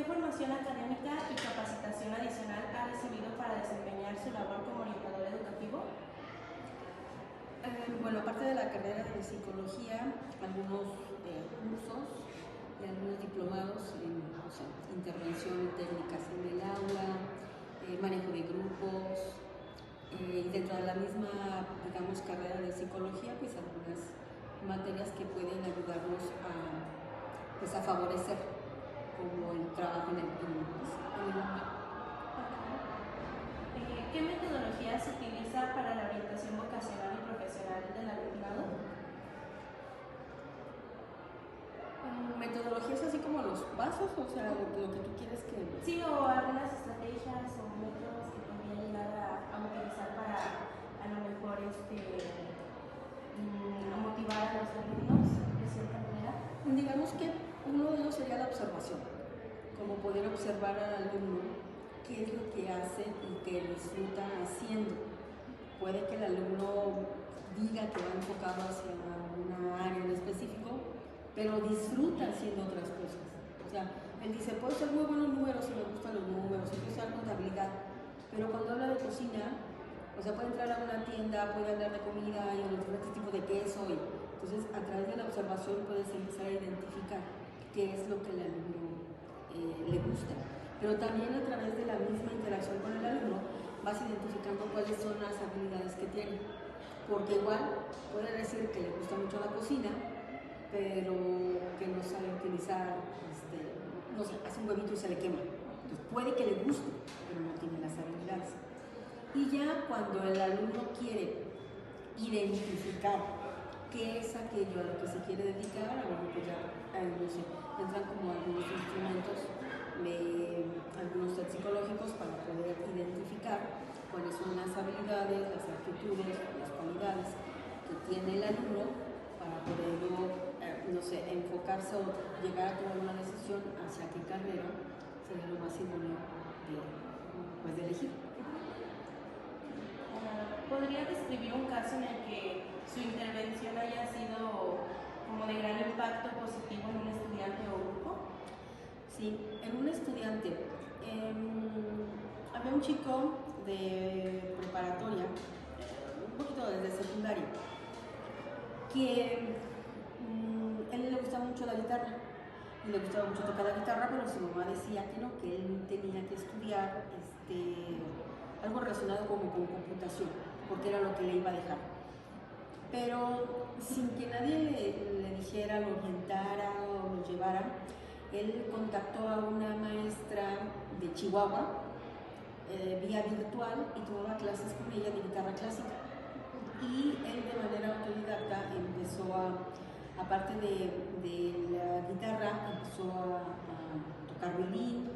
¿qué formación académica y capacitación adicional ha recibido para desempeñar su labor como orientador educativo? Bueno, aparte de la carrera de psicología, algunos cursos y algunos diplomados en intervención y técnicas en el aula, manejo de grupos, y dentro de la misma, digamos, carrera de psicología, pues algunas materias que pueden ayudarnos a favorecer como el trabajo en el mundo. ¿Qué metodología se utiliza para la orientación vocacional y profesional del alumnado? Metodologías así como los pasos, o sea, lo que tú quieres que... Sí, o algunas estrategias o métodos que podría llegar a utilizar para a lo mejor motivar a los alumnos de cierta manera. Digamos que uno de ellos sería la observación, como poder observar al alumno qué es lo que hace y que disfruta haciendo. Puede que el alumno diga que va enfocado hacia una área en específico, pero disfruta haciendo otras cosas. O sea, él dice, puedo ser muy buenos números y me gustan los números, y puedo usar contabilidad, pero cuando habla de cocina, o sea, puede entrar a una tienda, puede hablar de comida y de diferentes tipos de queso, y entonces a través de la observación puedes empezar a identificar qué es lo que el alumno le gusta. Pero también a través de la misma interacción con el alumno vas identificando cuáles son las habilidades que tiene. Porque igual puede decir que le gusta mucho la cocina, pero que no sabe utilizar, no sé, hace un huevito y se le quema. Entonces puede que le guste, pero no tiene las habilidades. Y ya cuando el alumno quiere identificar qué es aquello a lo que se quiere dedicar, a lo mejor ya no sé, entran como algunos instrumentos, algunos test psicológicos para poder identificar cuáles son las habilidades, las actitudes, las cualidades que tiene el alumno para poder no sé, enfocarse o llegar a tomar una decisión hacia qué carrera sería lo más idóneo de elegir. ¿Podría describir un caso en el que su intervención haya sido como de gran impacto positivo en un estudiante o grupo? Sí, en un estudiante. Había un chico de preparatoria, un poquito desde secundaria, que él le gustaba mucho la guitarra y le gustaba mucho tocar la guitarra, pero su mamá decía que no, que él tenía que estudiar algo relacionado como con computación, porque era lo que le iba a dejar. Pero sin que nadie le dijera, lo orientara o lo llevara, él contactó a una maestra de Chihuahua vía virtual y tomaba clases con ella de guitarra clásica. Y él de manera autodidacta empezó aparte de la guitarra, empezó a tocar violín.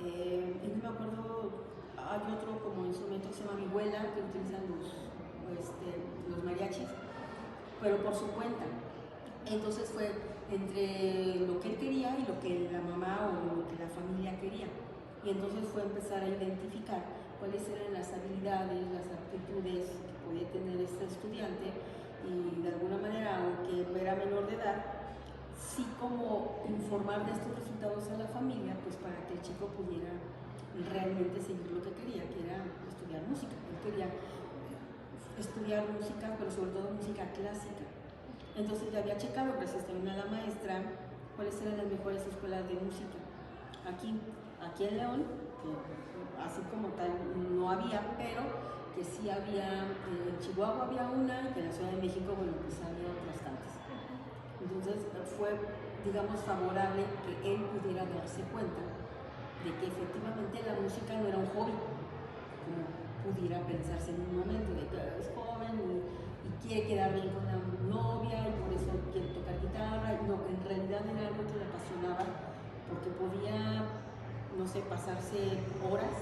Y no me acuerdo, hay otro como instrumento que se llama vihuela, que utilizan los mariachis, pero por su cuenta. Entonces fue entre lo que él quería y lo que la mamá o lo que la familia quería. Y entonces fue empezar a identificar cuáles eran las habilidades, las aptitudes que podía tener este estudiante y de alguna manera, aunque era menor de edad, sí como informar de estos resultados a la familia, pues para que el chico pudiera realmente seguir lo que quería, que era estudiar música. Él quería estudiar música, pero sobre todo música clásica. Entonces ya había checado, gracias también a la maestra, cuáles eran las mejores escuelas de música. Aquí en León, que así como tal no había, pero que sí había, en Chihuahua había una, y que en la Ciudad de México, bueno, pues había otras tantas. Entonces fue, digamos, favorable que él pudiera darse cuenta de que efectivamente la música no era un hobby, como pudiera pensarse en un momento, de que es joven y quiere quedar bien con la novia y por eso quiere tocar guitarra. No, en realidad era algo que le apasionaba porque podía, no sé, pasarse horas,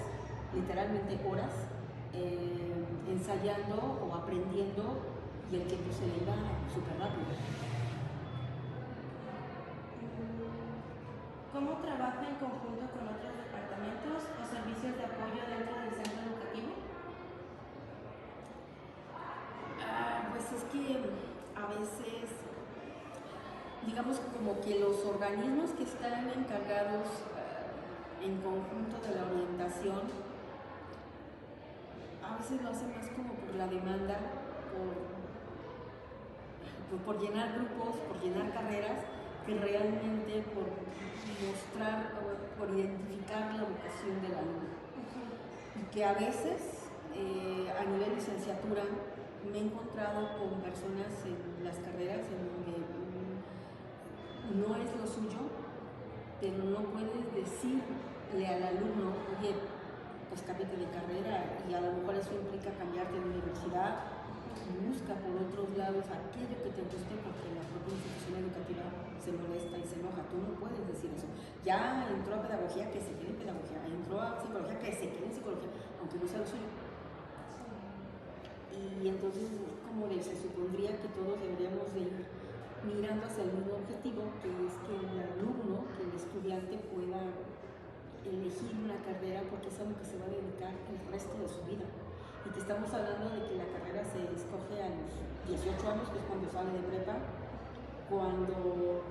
literalmente horas, ensayando o aprendiendo y el tiempo se le iba súper rápido. ¿Cómo trabaja en conjunto con otros departamentos o servicios de apoyo dentro del centro educativo? Pues es que a veces, digamos como que los organismos que están encargados en conjunto de la orientación, a veces lo hace más como por la demanda, por llenar grupos, por llenar carreras, que realmente por mostrar o por identificar la vocación del alumno. Y que a veces, a nivel licenciatura, me he encontrado con personas en las carreras en donde no es lo suyo, pero no puedes decirle al alumno, oye, pues cámbiate de carrera, y a lo mejor eso implica cambiarte de universidad. Busca por otros lados aquello que te guste, porque la propia institución educativa se molesta y se enoja. Tú no puedes decir eso. Ya entró a pedagogía, que se quede en pedagogía. Entró a psicología, que se quede en psicología, aunque no sea lo suyo. Y entonces, como se supondría que todos deberíamos de ir mirando hacia el mismo objetivo, que es que el alumno, que el estudiante pueda elegir una carrera, porque es a lo que se va a dedicar el resto de su vida. Y que estamos hablando de que la carrera se escoge a los 18 años, que es cuando sale de prepa, cuando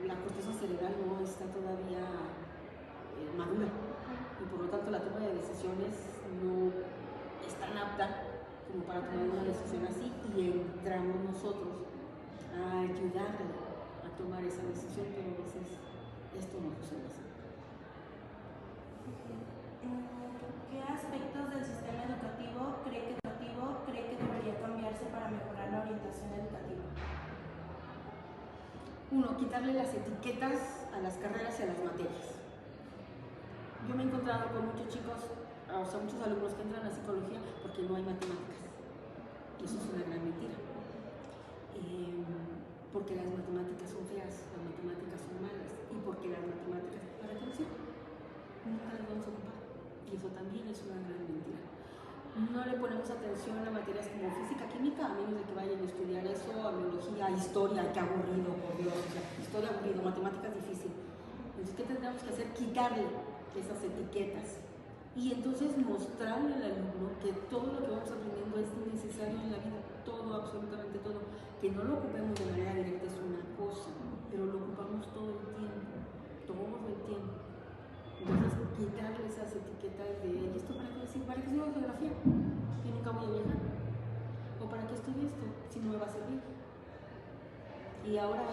la corteza cerebral no está todavía madura, y por lo tanto la toma de decisiones no es tan apta como para tomar una decisión así, y entramos nosotros a ayudarle a tomar esa decisión, pero a veces esto no sucede así. ¿Qué aspectos del sistema educativo cree que debería cambiarse para mejorar la orientación educativa? Uno, quitarle las etiquetas a las carreras y a las materias. Yo me he encontrado con muchos chicos, o sea, muchos alumnos que entran a psicología porque no hay matemáticas. Y eso es una gran mentira. Porque las matemáticas son feas, las matemáticas son malas, y porque las matemáticas, ¿para qué nos sirven? Nunca las vamos a ocupar. Y eso también es una gran mentira. No le ponemos atención a materias como física, química, a menos de que vayan a estudiar eso, a biología, a historia, qué aburrido, por Dios, o sea, historia aburrido, matemáticas difícil. Entonces, ¿qué tendríamos que hacer? Quitarle esas etiquetas y entonces mostrarle al alumno que todo lo que vamos aprendiendo es necesario en la vida, todo, absolutamente todo. Que no lo ocupemos de manera directa es una cosa, pero lo ocupamos todo el tiempo, todo el tiempo. Entonces, quitarle esas etiquetas de ¿y esto para qué decir? ¿Para qué estudio geografía? Que nunca voy a viajar. ¿O para qué estudio esto? Si no me va a servir. Y ahora,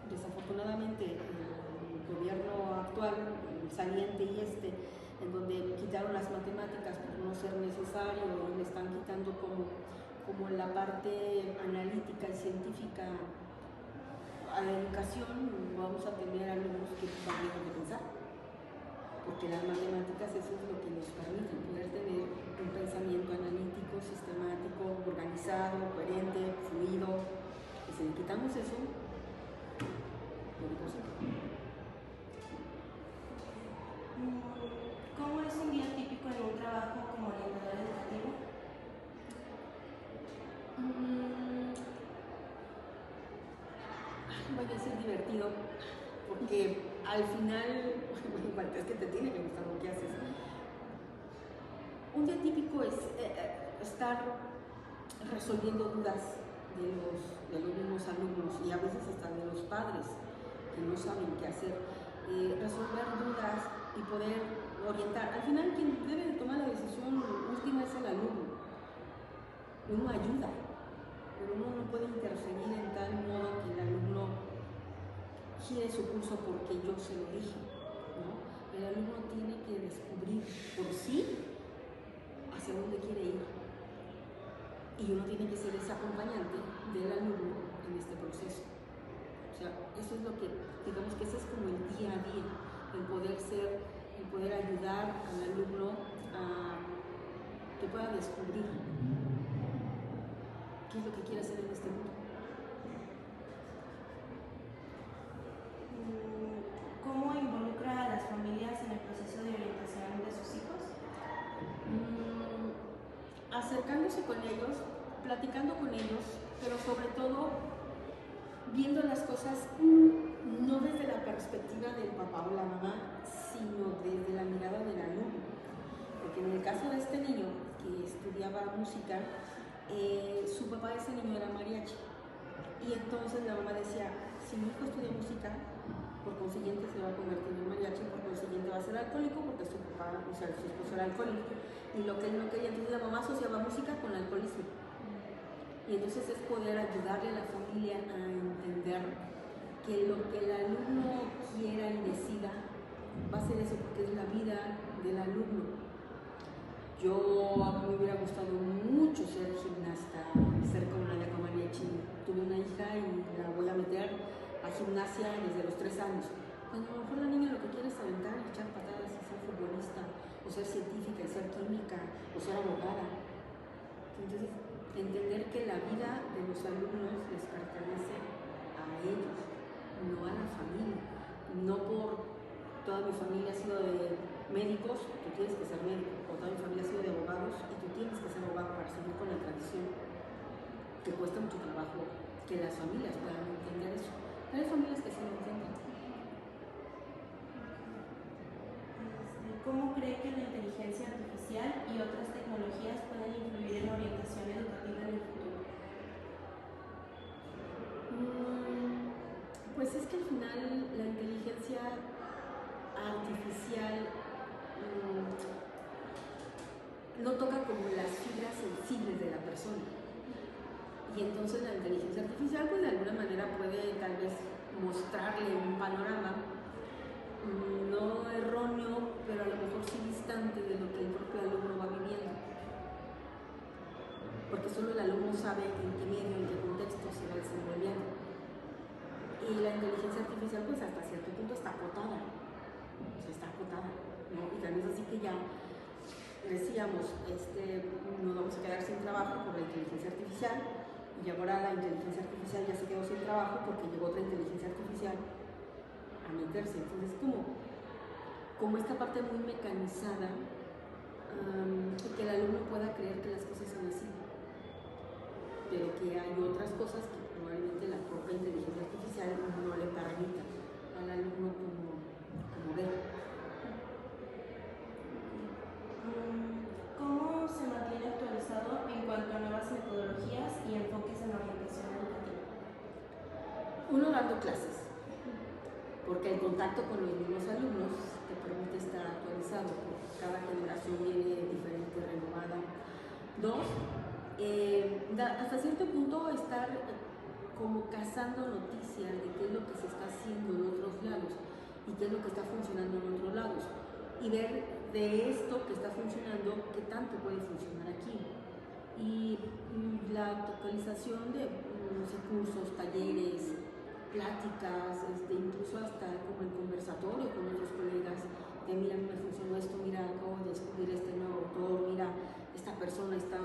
desafortunadamente, el gobierno actual, el saliente y en donde quitaron las matemáticas por no ser necesario, y le están quitando como la parte analítica y científica a la educación, vamos a tener alumnos que van a pensar. Porque las matemáticas eso es lo que nos permite poder tener un pensamiento analítico, sistemático, organizado, coherente, fluido. Y si le quitamos eso, no hay cosa. ¿Cómo es un día típico en un trabajo como orientador educativo? Voy a decir divertido, porque al final, es que te tiene que gustar lo que haces. Un día típico es estar resolviendo dudas de los mismos alumnos, y a veces hasta de los padres que no saben qué hacer. Resolver dudas y poder orientar. Al final quien debe de tomar la decisión última es el alumno. Uno ayuda, pero uno no puede interferir en tal modo que el alumno gire su curso porque yo se lo dije, ¿no? El alumno tiene que descubrir por sí hacia dónde quiere ir, y uno tiene que ser ese acompañante del alumno en este proceso. O sea, eso es lo que, digamos que ese es como el día a día, el poder ayudar al alumno a que pueda descubrir qué es lo que quiere hacer en este mundo. ¿Cómo involucra a las familias en el proceso de orientación de sus hijos? Acercándose con ellos, platicando con ellos, pero sobre todo viendo las cosas no desde la perspectiva del papá o la mamá, sino desde la mirada del alumno. Porque en el caso de este niño que estudiaba música, su papá de ese niño era mariachi. Y entonces la mamá decía, si mi hijo estudia música, por consiguiente se va a convertir en mariachi, por consiguiente va a ser alcohólico porque su papá, o sea, su esposo era alcohólico. Y lo que él no quería, entonces la mamá asociaba música con alcoholismo. Y entonces es poder ayudarle a la familia a entender que lo que el alumno quiera y decida va a ser eso, porque es la vida del alumno. A mí me hubiera gustado mucho ser gimnasta, ser como Nadia Comaneci. Tuve una hija y la voy a meter a gimnasia desde los 3 años. Cuando a lo mejor la niña lo que quiere es aventar y echar patadas y ser futbolista, o ser científica y ser química, o ser abogada. Entonces, entender que la vida de los alumnos les pertenece a ellos, no a la familia. No por toda mi familia ha sido de médicos, tú tienes que ser médico, o toda mi familia ha sido de abogados y tú tienes que ser abogado para seguir con la tradición, que cuesta mucho trabajo que las familias puedan entender eso. Pero hay familias que sí lo entienden. ¿Cómo cree que la inteligencia artificial y otras tecnologías pueden influir en la orientación educativa en el futuro? Pues es que al final la inteligencia artificial no toca como las fibras sensibles de la persona. Y entonces la inteligencia artificial pues de alguna manera puede tal vez mostrarle un panorama no erróneo, pero a lo mejor sí distante de lo que el propio alumno va viviendo. Porque solo el alumno sabe en qué medio, en qué contexto se va desenvolviendo. Y la inteligencia artificial pues hasta cierto punto está acotada. O sea, está acotada, ¿no? Y también es así que ya decíamos, nos vamos a quedar sin trabajo por la inteligencia artificial, y ahora la inteligencia artificial ya se quedó sin trabajo porque llegó otra inteligencia artificial a meterse. Entonces como esta parte muy mecanizada, que el alumno pueda creer que las cosas son así, pero que hay otras cosas que probablemente la propia inteligencia artificial no le permita al alumno como ver. ¿Cómo se mantiene actualizado en cuanto a nuevas metodologías y enfoques en la orientación educativa? Uno, dando clases, porque el contacto con los mismos alumnos te permite estar actualizado, porque cada generación viene diferente, renovada. Dos, hasta cierto punto estar como cazando noticias de qué es lo que se está haciendo en otros lados y qué es lo que está funcionando en otros lados, y ver de esto que está funcionando qué tanto puede funcionar aquí. Y la actualización de cursos, talleres, pláticas, incluso hasta como el conversatorio con otros colegas, de mira, me funcionó esto, mira, acabo de descubrir este nuevo autor, mira, esta persona está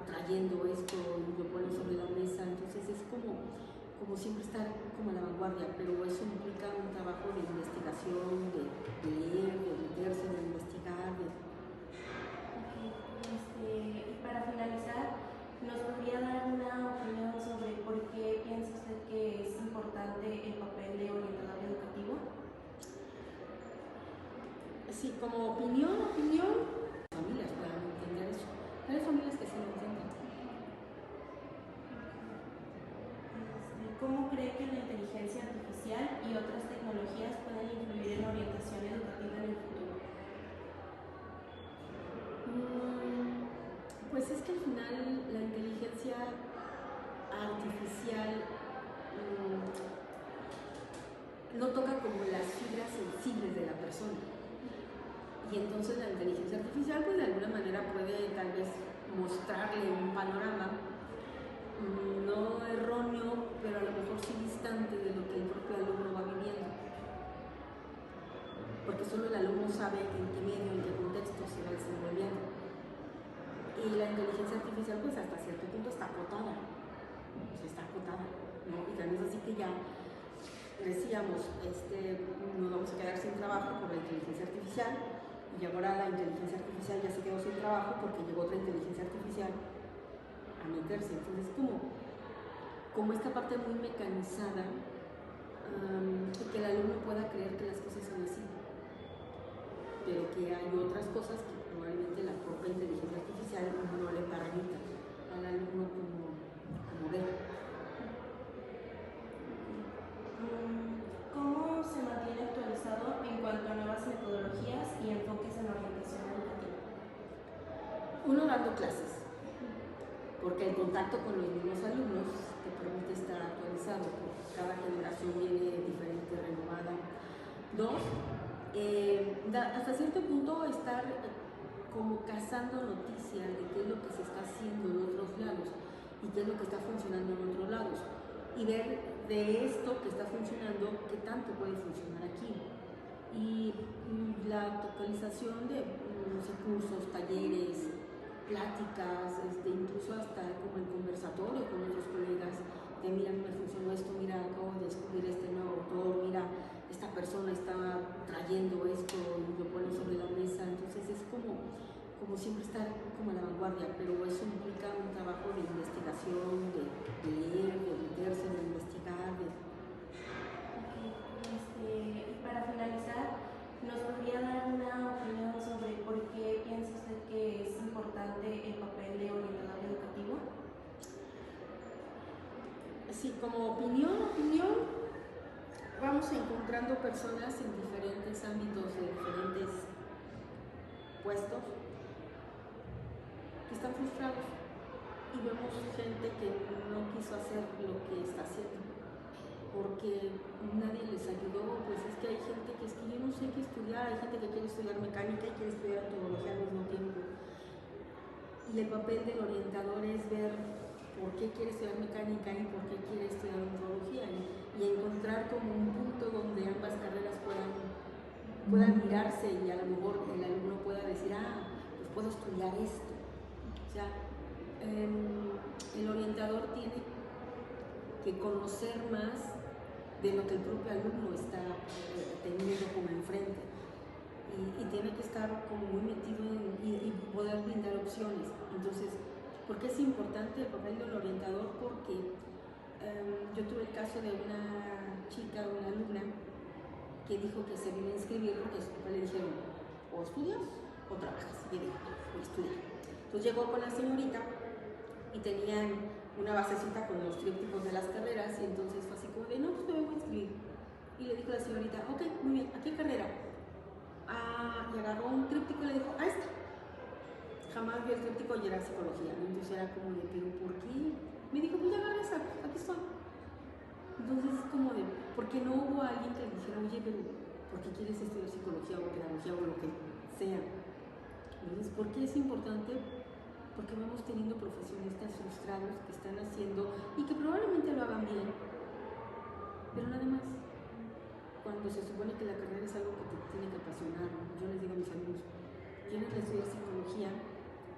trayendo esto y lo pone sobre la mesa. Entonces es como siempre estar como a la vanguardia, pero eso implica un trabajo de investigación, de leer, de meterse, de investigar. Y para finalizar, ¿nos podría dar una opinión sobre por qué piensa usted que es importante el papel de orientador educativo? Sí, como opinión, familias puedan entender eso. Pero hay familias que sí lo entienden. ¿Cómo cree que la inteligencia artificial y otras tecnologías pueden influir en la orientación educativa en el futuro? Pues es que al final la inteligencia artificial no toca como las fibras sensibles de la persona. Y entonces la inteligencia artificial pues de alguna manera puede tal vez mostrarle un panorama no erróneo, pero a lo mejor sí distante de lo que el propio alumno va viviendo. Porque solo el alumno sabe en qué medio, en qué contexto se va desenvolviendo. Y la inteligencia artificial pues hasta cierto punto está acotada. O sea, está acotada, ¿no? Y también es así que ya decíamos, nos vamos a quedar sin trabajo por la inteligencia artificial, y ahora la inteligencia artificial ya se quedó sin trabajo porque llegó otra inteligencia artificial a meterse. Entonces como esta parte muy mecanizada, que el alumno pueda creer que las cosas son así, pero que hay otras cosas que probablemente la propia inteligencia artificial no le permita al alumno como ver. ¿Cómo se mantiene dando clases, porque el contacto con los mismos alumnos te permite estar actualizado, porque cada generación viene diferente, renovada. Dos, hasta cierto punto estar como cazando noticias de qué es lo que se está haciendo en otros lados y qué es lo que está funcionando en otros lados, y ver de esto que está funcionando qué tanto puede funcionar aquí. Y la actualización de no sé, cursos, talleres, pláticas, incluso hasta como el conversatorio con otros colegas, de mira, me funcionó esto, mira, acabo de descubrir este nuevo autor, mira, esta persona está trayendo esto y lo pone sobre la mesa. Entonces es como siempre estar como a la vanguardia, pero eso implica un trabajo de investigación, de leer, de meterse, de investigar. Y para finalizar, ¿nos podría dar una opinión sobre por qué piensa usted que es importante el papel de orientador educativo? Sí, como opinión, vamos encontrando personas en diferentes ámbitos, en diferentes puestos, que están frustrados, y vemos gente que no quiso hacer lo que está haciendo porque nadie les ayudó. Pues es que hay gente que es que yo no sé qué estudiar, hay gente que quiere estudiar mecánica y quiere estudiar ontología al mismo tiempo, y el papel del orientador es ver por qué quiere estudiar mecánica y por qué quiere estudiar ontología, y encontrar como un punto donde ambas carreras puedan mirarse, y a lo mejor el alumno pueda decir, pues puedo estudiar esto. O sea, el orientador tiene que conocer más de lo que el propio alumno está teniendo como enfrente, y tiene que estar como muy metido y poder brindar opciones. Entonces, ¿por qué es importante el papel del orientador? Porque yo tuve el caso de una chica, una alumna, que dijo que se vino a inscribir porque a su papá le dijeron, o estudias o trabajas. Y ella dijo, voy a estudiar. Entonces llegó con la señorita y tenían una basecita con los trípticos de las carreras, y entonces fue así como de, no, pues me vengo a inscribir. Y le dijo la señorita, ok, muy bien, ¿a qué carrera? Y agarró un tríptico y le dijo, esta. Jamás vio el tríptico y era psicología, ¿no? Entonces era como de, ¿pero por qué? Me dijo, pues ya agarré esa, aquí estoy. Entonces es como de, ¿por qué no hubo alguien que le dijera, oye, pero ¿por qué quieres estudiar psicología o pedagogía o lo que sea? Entonces, ¿por qué es importante? Porque vamos teniendo profesionistas frustrados que están haciendo y que probablemente lo hagan bien, pero nada más. Cuando se supone que la carrera es algo que te tiene que apasionar, ¿no? Yo les digo a mis alumnos, tienen que estudiar psicología,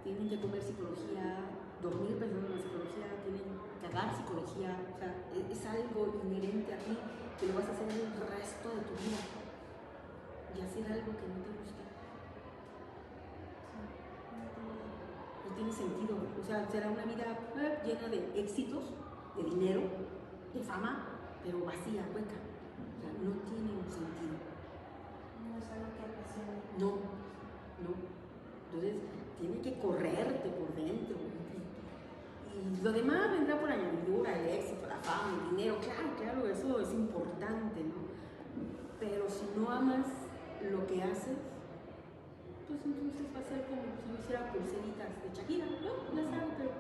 tienen que comer psicología, dormir pensando en la psicología, tienen que dar psicología, o sea, es algo inherente a ti que lo vas a hacer el resto de tu vida, y hacer algo que no te gusta no tiene sentido. O sea, será una vida llena de éxitos, de dinero, de fama, pero vacía, hueca. O sea, no tiene un sentido. No es algo que apasione. No. Entonces, tiene que correrte por dentro. Y lo demás vendrá por añadidura, el éxito, la fama, el dinero. Claro, eso es importante, ¿no? Pero si no amas lo que haces, pues entonces va a ser como si yo hiciera pulseritas de Shakira, ¿no? Las hago, pero